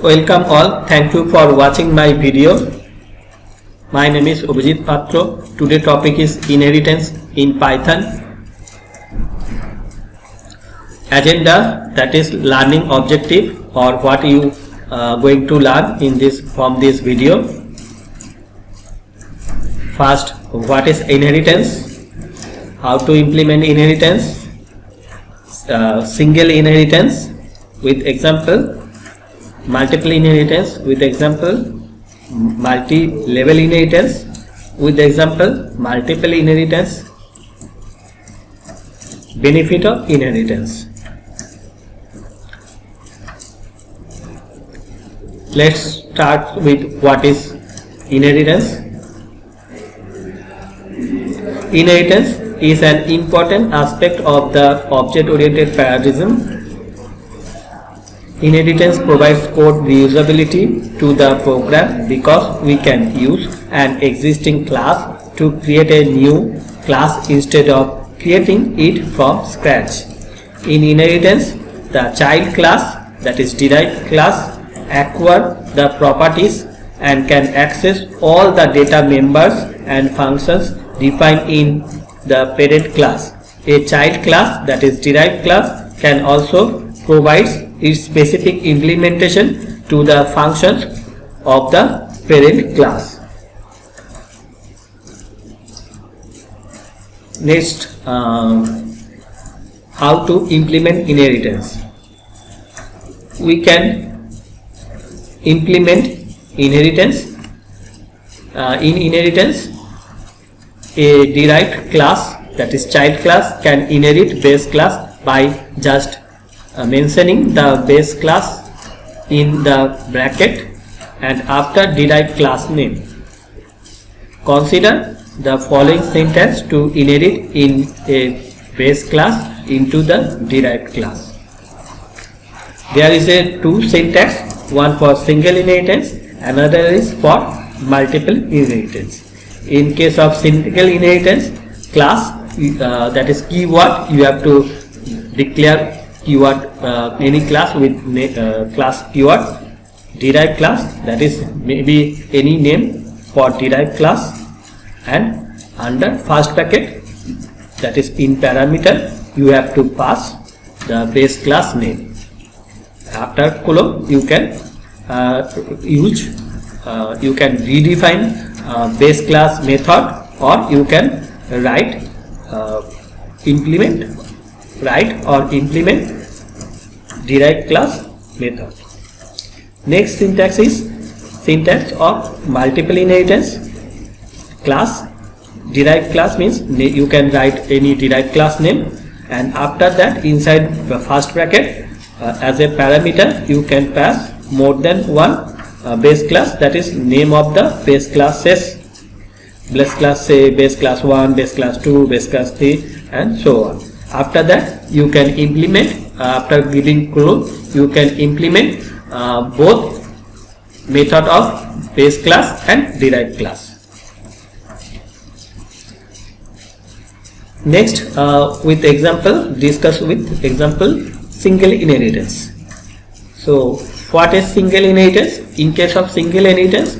Welcome all. Thank you for watching my video. My name is Abhijit Patro. Today's topic is inheritance in Python. Agenda, that is learning objective or what you going to learn in from this video. First, what is inheritance? How to implement inheritance? Single inheritance with example. Multiple inheritance with example, multi-level inheritance with example, multiple inheritance, benefit of inheritance. Let's start with what is inheritance. Inheritance is an important aspect of the object-oriented paradigm. Inheritance provides code reusability to the program because we can use an existing class to create a new class instead of creating it from scratch. In inheritance, the child class, that is derived class, acquire the properties and can access all the data members and functions defined in the parent class. A child class, that is derived class, can also provide its specific implementation to the functions of the parent class. Next, how to implement inheritance. We can implement inheritance. In inheritance, a derived class, that is child class, can inherit base class by just mentioning the base class in the bracket and after derived class name. Consider the following syntax to inherit in a base class into the derived class. There is a two syntax, one for single inheritance, another is for multiple inheritance. In case of single inheritance, class, that is keyword, you have to declare keyword any class with class keyword. Derived class, that is maybe any name for derived class, and under first bracket, that is in parameter, you have to pass the base class name. After colon, you can you can redefine base class method, or you can write implement derived class method. Next syntax is syntax of multiple inheritance. Class, derived class means you can write any derived class name, and after that inside the first bracket as a parameter you can pass more than one base class, that is name of the base classes. Base class, say base class 1, base class 2, base class 3, and so on. After that you can implement, after giving colon, you can implement both method of base class and derived class. Next, with example, discuss with example single inheritance. So what is single inheritance? In case of single inheritance,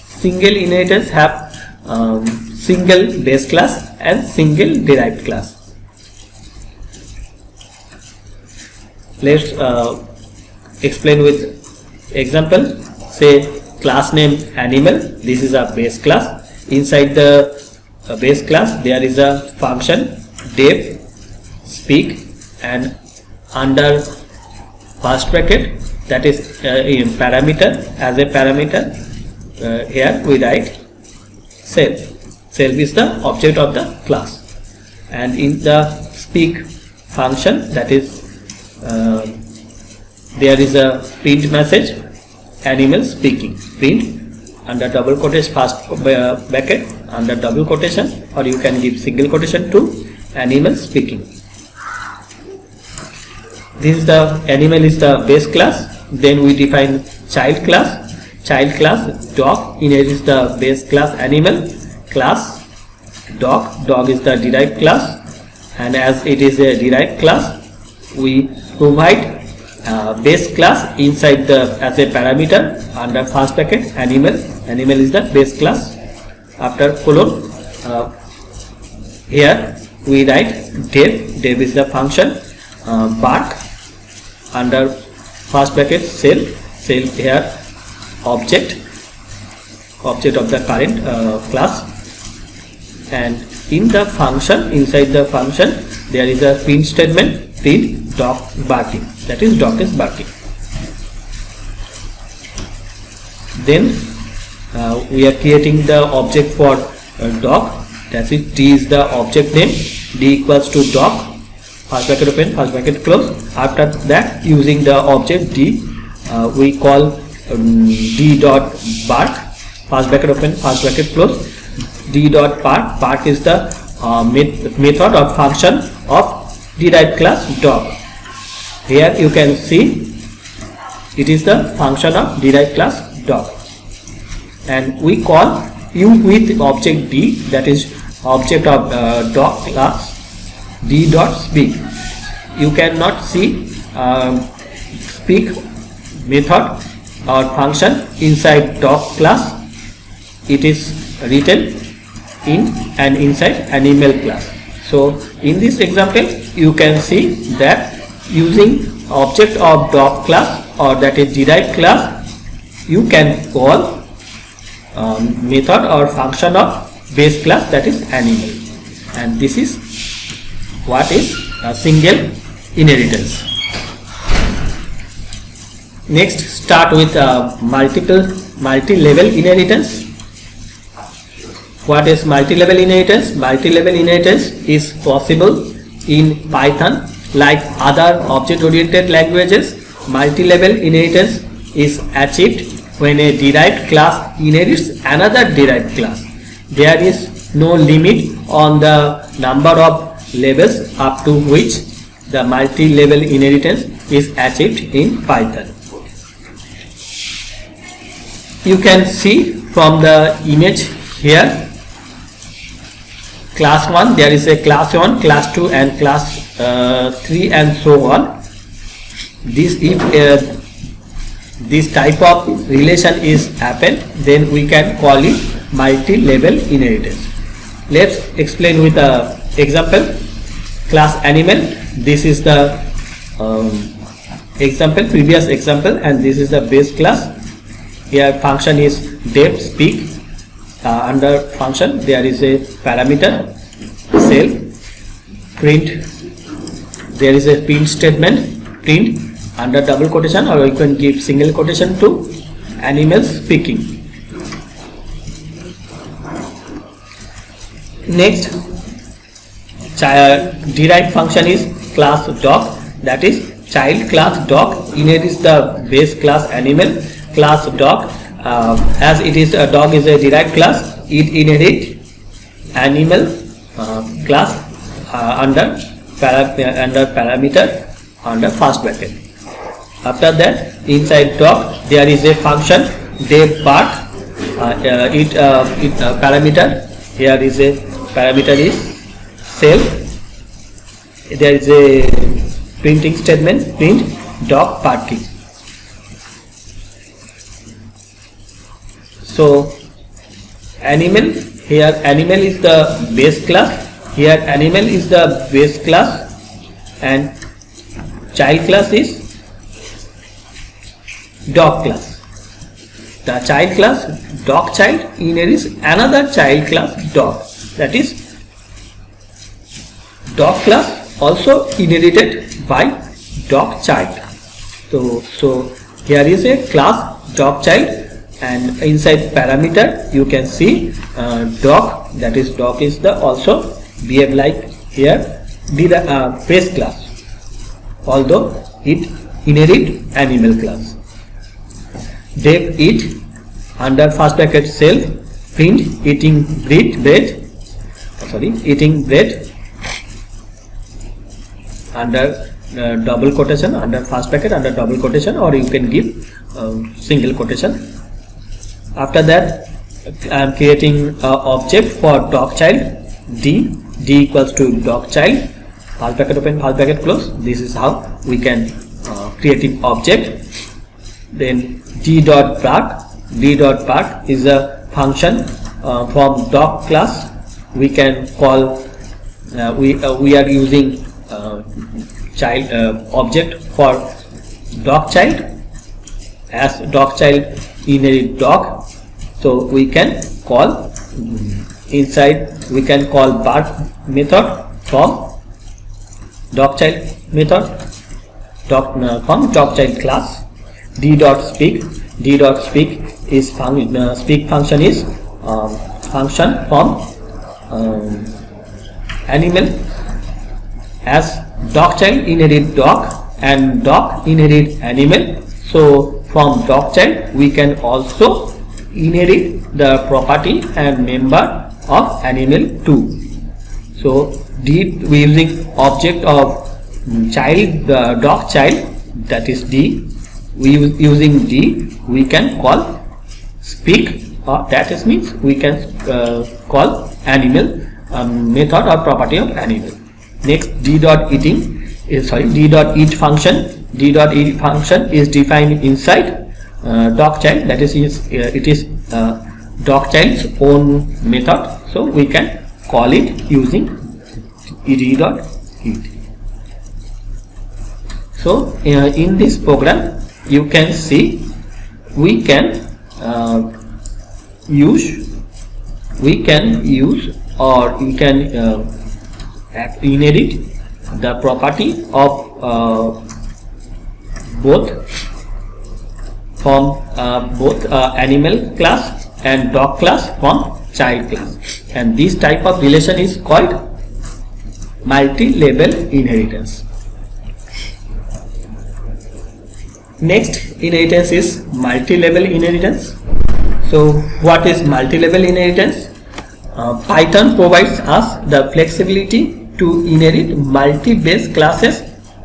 single inheritance have single base class and single derived class. Let's explain with example. Say class name animal, this is a base class. Inside the base class there is a function def speak, and under first bracket, that is in parameter, as a parameter here we write self. Self is the object of the class, and in the speak function, that is there is a print message animal speaking. Print under double quotation, first bracket under double quotation, or you can give single quotation to animal speaking. This is the animal is the base class. Then we define child class. Child class dog inherits the base class animal class dog. Dog is the derived class, and as it is a derived class, we provide base class inside the as a parameter under first bracket animal. Animal is the base class. After colon, here we write dev. Dev is the function. Bark under first bracket cell. Cell here object. Object of the current class. And in the function, inside the function, there is a print statement. Print dog barking. That is, dog is barking. Then we are creating the object for dog. That is, D is the object name. D equals to dog. First bracket open, first bracket close. After that, using the object D, we call D dot bark. First bracket open, first bracket close. D dot bark. Bark is the method or function of derived class dog. Here you can see it is the function of derived class dog, and we call U with object D, that is object of dog class. D dot speak. You cannot see speak method or function inside dog class. It is written in and inside animal class. So in this example, you can see that using object of dog class, or that is derived class, you can call method or function of base class, that is animal. And this is what is a single inheritance. Next, start with multi-level inheritance. What is multi-level inheritance? Multi-level inheritance is possible in Python. Like other object-oriented languages, multi-level inheritance is achieved when a derived class inherits another derived class. There is no limit on the number of levels up to which the multi-level inheritance is achieved in Python. You can see from the image here, class 1, there is a class 1, class 2 and class 3 and so on. This, if this type of relation is happened, then we can call it multi-level inheritance. Let's explain with a example. Class animal, this is the example, previous example, and this is the base class. Here function is dev speak. Under function there is a parameter cell, print, there is a print statement, print under double quotation, or you can give single quotation to animal speaking. Next, derived function is class dog, that is child class dog inherits the base class animal. Class dog, as it is a dog is a derived class, it inherits animal class under parameter under first bracket. After that, inside dog there is a function dev bark. Parameter, here is a parameter is cell. There is a printing statement, print dog barking. So animal, here animal is the base class, here animal is the base class, and child class is dog class. The child class dog child inherits another child class dog, that is dog class also inherited by dog child. So here is a class dog child, and inside parameter you can see dog, that is dog is the also behave like here base class, although it inherit animal class. Dev eat under first bracket cell, print eating bread under double quotation, under first bracket under double quotation, or you can give single quotation. After that, I am creating an object for dog child. D equals to dog child, first bracket open, first bracket close. This is how we can creating object. Then d.park is a function from doc class. We can call we are using child object for doc child. As doc child inherit doc, so we can call inside, we can call park method from doc child method, from doc child class. d.speak is speak function is function from animal. As doc child inherit dog and dog inherit animal, so from doc child we can also inherit the property and member of animal too. So we using object of child, dog child, that is d. Using d we can call speak, or that is means we can call animal method or property of animal. Next, d.eat function. d.eat function is defined inside doc child, that is it is doc child's own method, so we can call it using d.eat. So in this program you can see we can use or we can inherit the property of both from both animal class and dog class from child class, and this type of relation is called multi-level inheritance. Next inheritance is multi-level inheritance. So what is multi-level inheritance? Python provides us the flexibility to inherit multi-base classes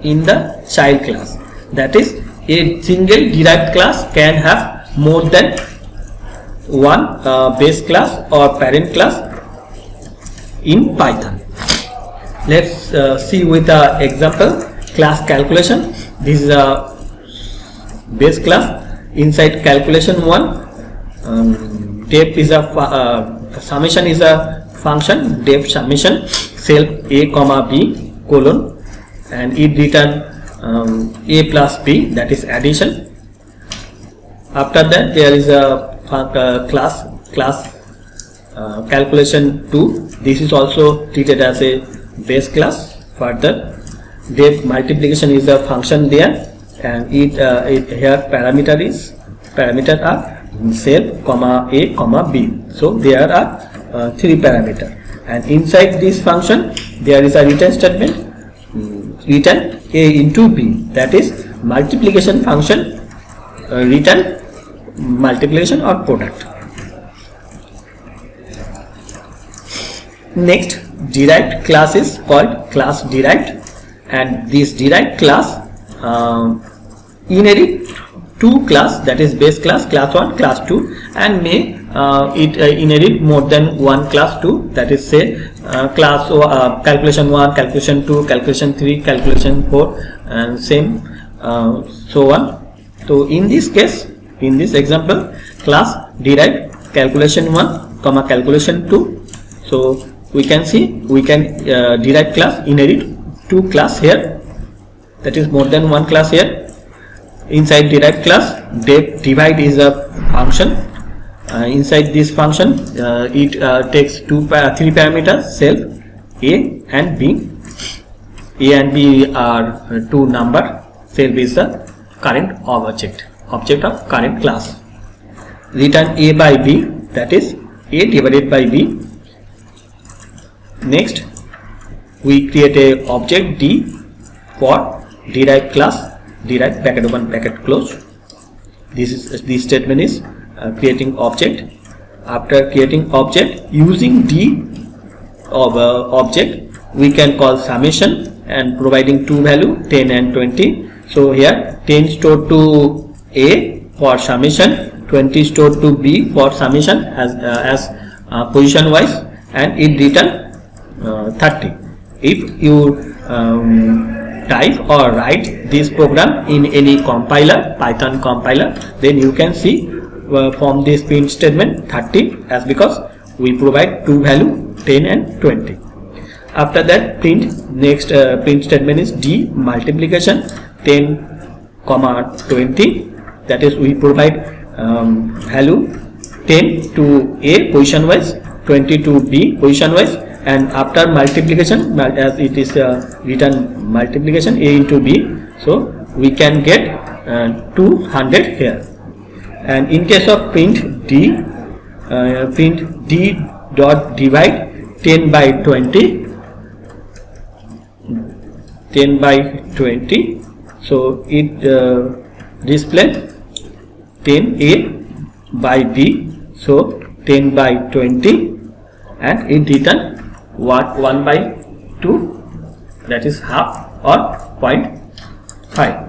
in the child class. That is, a single derived class can have more than one base class or parent class in Python. Let's see with an example. Class calculation. This is a base class. Inside calculation 1, depth is a summation is a function, depth summation, self a comma b colon, and it return a plus b, that is addition. After that there is a class calculation 2. This is also treated as a base class. Further, depth multiplication is a function there, and here parameters are self comma a comma b. So there are 3 parameters, and inside this function there is a return statement, return a into b, that is multiplication function, return multiplication or product. Next, derived class is called class derived, and this derived class inherit 2 class, that is base class, class 1, class 2, and may inherit more than 1 class 2, that is say class calculation 1, calculation 2, calculation 3, calculation 4, and same so on. So in this case, in this example, class derived calculation 1 comma calculation 2. So we can see we can derived class inherit 2 class here, that is more than 1 class here. Inside derived class, divide is a function. Inside this function it takes 3 parameters, self a and b. A and b are 2 number. Self is the current object of current class. Return a by b, that is a divided by b. Next, we create a object d for derived class, derived bracket open bracket close. This statement is creating object. After creating object, using d of object, we can call summation and providing 2 value 10 and 20. So here 10 stored to a for summation, 20 stored to b for summation as position wise, and it return 30. If you can type or write this program in any compiler, Python compiler. Then you can see from this print statement 30, as because we provide two value 10 and 20. After that, next print statement is D multiplication 10 comma 20, that is we provide value 10 to A position wise, 20 to B position wise, and after multiplication, as it is written multiplication A into B, so we can get 200 here. And in case of print D dot divide 10 by 20, 10 by 20, so it display 10A by B, so 10 by 20, and it return what 1 by 2, that is half or 0.5.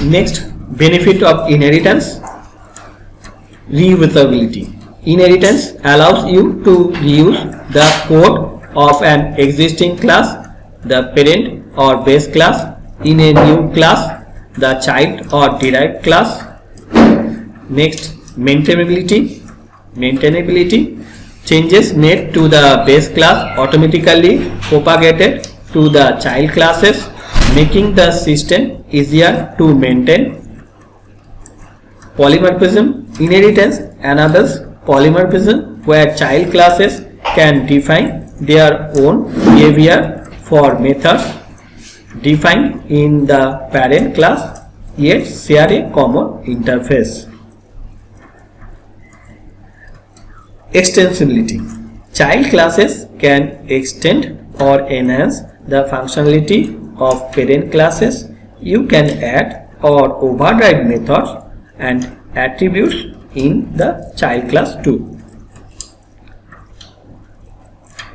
Next, benefit of inheritance, reusability. Inheritance allows you to reuse the code of an existing class, the parent or base class, in a new class, the child or derived class. Next, maintainability. Changes made to the base class automatically propagated to the child classes, making the system easier to maintain. Polymorphism. Inheritance enables polymorphism, where child classes can define their own behavior for methods defined in the parent class, yet share a common interface. Extensibility. Child classes can extend or enhance the functionality of parent classes. You can add or override methods and attributes in the child class too.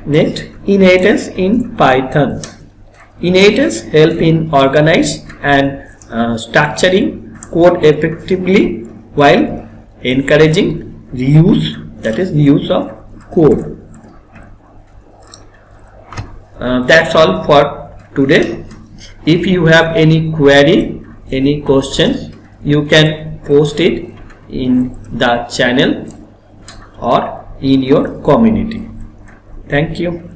Next, inheritance in Python. Inheritance help in organize and structuring code effectively while encouraging reuse, that is use of code. That's all for today. If you have any query, any questions, you can post it in the channel or in your community. Thank you.